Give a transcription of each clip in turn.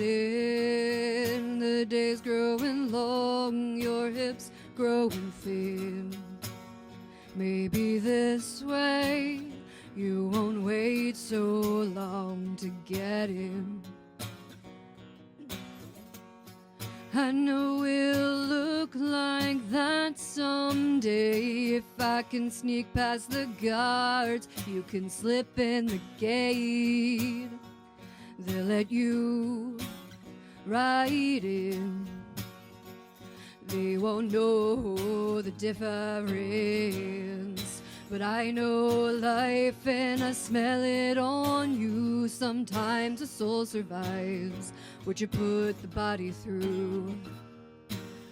in. The days growing long, your hips growing thin. Maybe this way you won't wait so long to get in. I know we'll look like that someday. If I can sneak past the guards, you can slip in the gate. They'll let you right in. They won't know the difference, but I know life and I smell it on you. Sometimes a soul survives what you put the body through.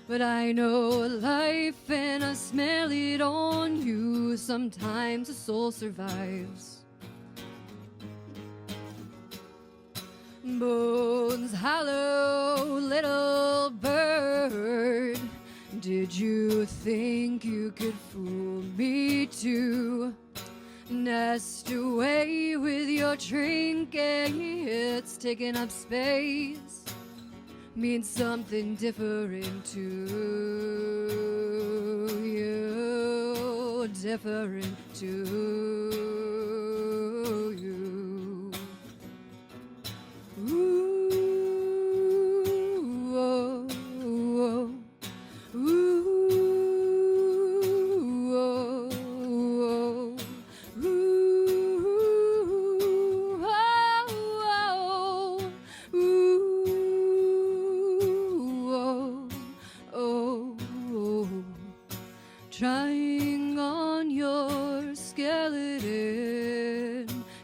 But I know life and I smell it on you. Sometimes a soul survives. Bones hollow, little bird, did you think you could fool me too? Nest away with your trinkets, taking up space means something different to you, different to you. Ooh, oh, oh, ooh, oh, oh, ooh, oh, oh, ooh, oh, oh. Trying on your skeleton,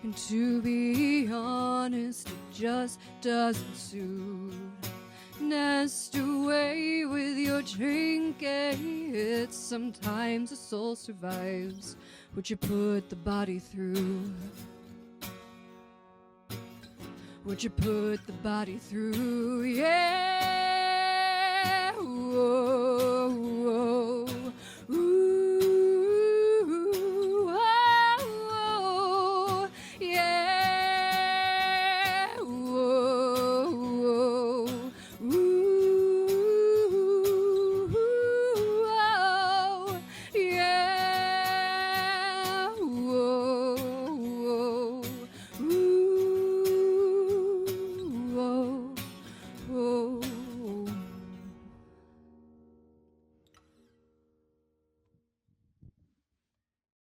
and to be honest, it just doesn't suit. Nest away with your trinkets. Sometimes a soul survives what you put the body through. What you put the body through, yeah. Whoa.